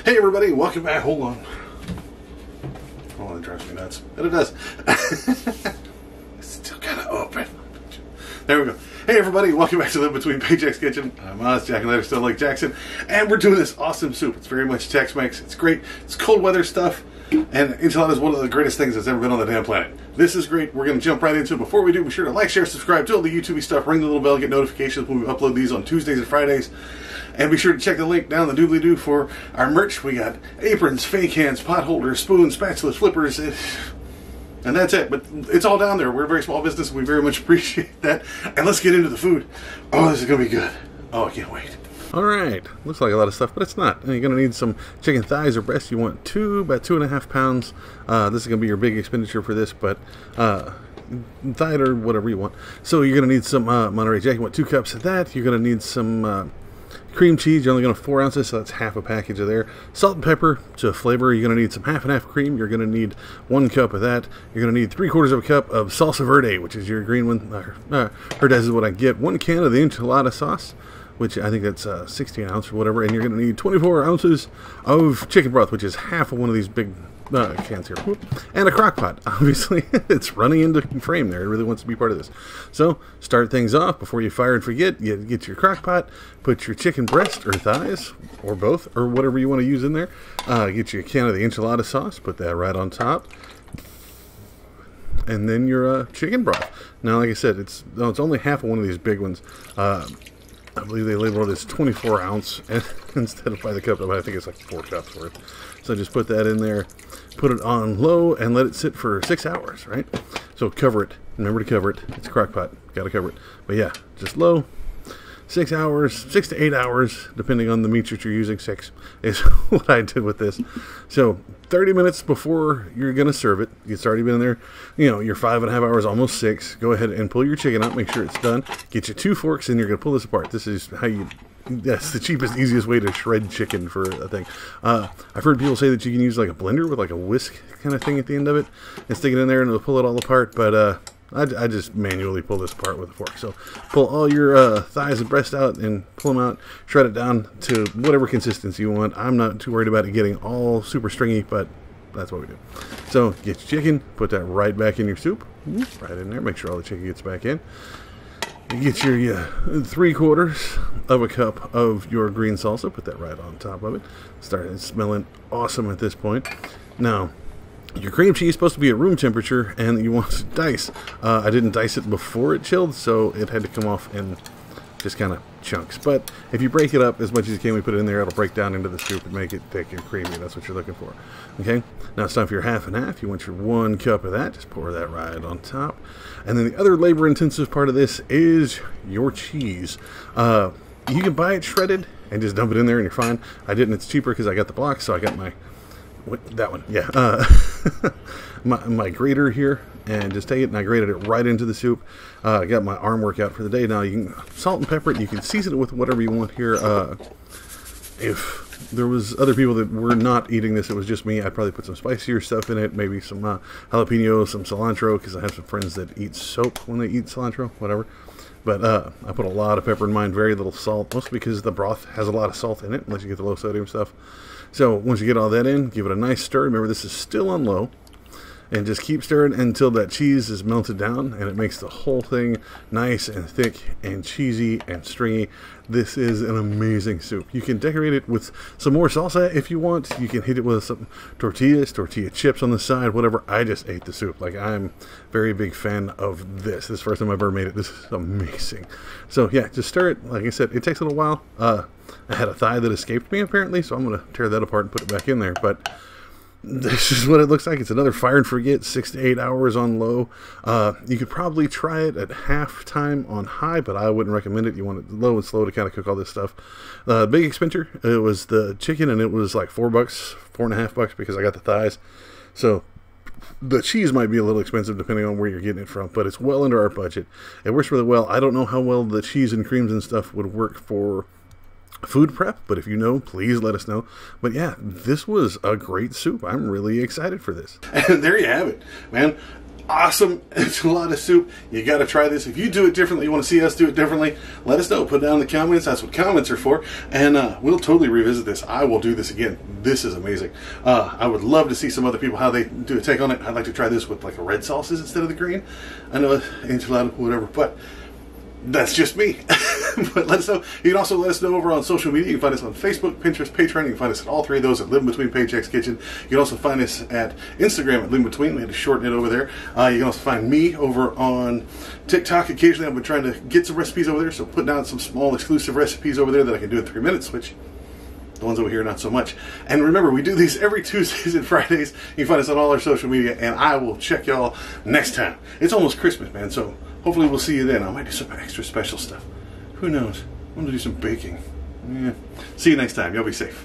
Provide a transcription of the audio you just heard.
Hey everybody, welcome back. Hold on. It drives me nuts. And it does. It's still kind of open. There we go. Hey everybody, welcome back to Live Between Paychecks Kitchen. I'm Oz, Jack and Later, still like Jackson. And we're doing this awesome soup. It's very much Tex-Mex. It's great. It's cold weather stuff. And enchilada is one of the greatest things that's ever been on the damn planet. This is great. We're going to jump right into it. Before we do, be sure to like, share, subscribe, do all the YouTube stuff, ring the little bell, get notifications when we upload these on Tuesdays and Fridays. And be sure to check the link down the doobly-doo for our merch. We got aprons, fake hands, pot holders, spoons, spatulas, flippers, and that's it. But it's all down there. We're a very small business. We very much appreciate that. And let's get into the food. Oh, this is going to be good. Oh, I can't wait. All right. Looks like a lot of stuff, but it's not. And you're going to need some chicken thighs or breasts. You want about 2.5 pounds. This is going to be your big expenditure for this, but thigh or whatever you want. So you're going to need some Monterey Jack. You want 2 cups of that. You're going to need some cream cheese. You're only going to 4 ounces, so that's half a package of there. Salt and pepper to flavor. You're going to need some half and half cream. You're going to need 1 cup of that. You're going to need 3/4 of a cup of salsa verde, which is your green one. Verde is what I get. 1 can of the enchilada sauce, which I think that's 16 ounce or whatever. And you're going to need 24 ounces of chicken broth, which is half of one of these big cans here. And a crock pot. Obviously, it's running into frame there. It really wants to be part of this. So, start things off. Before you fire and forget, you get your crock pot, put your chicken breast or thighs, or both, or whatever you want to use in there. Get you a can of the enchilada sauce, put that right on top. And then your chicken broth. Now, like I said, it's only half of one of these big ones. I believe they labeled it as 24 ounce instead of by the cup, but I think it's like 4 cups worth. So just put that in there, put it on low, and let it sit for 6 hours, right? So cover it. Remember to cover it. It's a crock pot. Got to cover it. But yeah, just low. 6 hours, 6 to 8 hours, depending on the meat that you're using. 6 is what I did with this. So 30 minutes before you're going to serve it, it's already been in there, you're 5.5 hours, almost 6. Go ahead and pull your chicken out, make sure it's done. Get you 2 forks, and you're going to pull this apart. This is how that's the cheapest, easiest way to shred chicken for a thing. I've heard people say that you can use like a blender with like a whisk kind of thing at the end of it and stick it in there and it'll pull it all apart, but I just manually pull this apart with a fork. So pull all your thighs and breast out and pull them out, shred it down to whatever consistency you want. I'm not too worried about it getting all super stringy, but that's what we do. So get your chicken, put that right back in your soup, right in there, make sure all the chicken gets back in. You get your 3/4 of a cup of your green salsa, put that right on top of it. Starting smelling awesome at this point. Now, your cream cheese is supposed to be at room temperature, and you want to dice. I didn't dice it before it chilled, so it had to come off in just kind of chunks. But if you break it up as much as you can, we put it in there, it'll break down into the soup and make it thick and creamy. That's what you're looking for. Okay, now it's time for your half and half. You want your 1 cup of that. Just pour that right on top. And then the other labor-intensive part of this is your cheese. You can buy it shredded and just dump it in there and you're fine. I didn't. It's cheaper because I got the blocks, so I got that one, yeah. My grater here, and just take it and I grated it right into the soup. I got my arm workout for the day. Now you can salt and pepper it. You can season it with whatever you want here. If there was other people that were not eating this, it was just me, I'd probably put some spicier stuff in it, maybe some jalapeno, some cilantro, because I have some friends that eat soap when they eat cilantro, whatever. But I put a lot of pepper in mine, very little salt, mostly because the broth has a lot of salt in it, unless you get the low sodium stuff. So once you get all that in, give it a nice stir. Remember, this is still on low. And just keep stirring until that cheese is melted down and it makes the whole thing nice and thick and cheesy and stringy. This is an amazing soup. You can decorate it with some more salsa if you want. You can hit it with some tortillas, tortilla chips on the side, whatever. I just ate the soup. Like, I'm a very big fan of this. This is the first time I've ever made it. This is amazing. So yeah, just stir it. Like I said, it takes a little while. I had a thigh that escaped me apparently, so I'm going to tear that apart and put it back in there. But this is what it looks like. It's another fire and forget, 6 to 8 hours on low. You could probably try it at half time on high, but I wouldn't recommend it. You want it low and slow to kind of cook all this stuff. Big expenditure, it was the chicken, and it was like $4, $4.50 because I got the thighs. So the cheese might be a little expensive depending on where you're getting it from, but it's well under our budget. It works really well. I don't know how well the cheese and creams and stuff would work for food prep, but if you know, please let us know. But yeah, this was a great soup. I'm really excited for this. And there you have it, man. awesome enchilada soup. You got to try this. If you do it differently, you want to see us do it differently, let us know. Put it down in the comments. That's what comments are for. And we'll totally revisit this. I will do this again. This is amazing. I would love to see some other people, how they do a take on it. I'd like to try this with like a red sauces instead of the green. I know enchilada, whatever, but that's just me. But let us know. You can also let us know over on social media. You can find us on Facebook, Pinterest, Patreon. You can find us at all three of those at Live in Between Paychecks Kitchen. You can also find us at Instagram at Live in Between. We had to shorten it over there. You can also find me over on TikTok. Occasionally I've been trying to get some recipes over there, so putting out some small exclusive recipes over there that I can do in 3 minutes, which the ones over here, not so much. And remember, we do these every Tuesdays and Fridays. You can find us on all our social media, and I will check y'all next time. It's almost Christmas, man, so hopefully we'll see you then. I might do some extra special stuff. Who knows? I'm going to do some baking. Yeah. See you next time. Y'all be safe.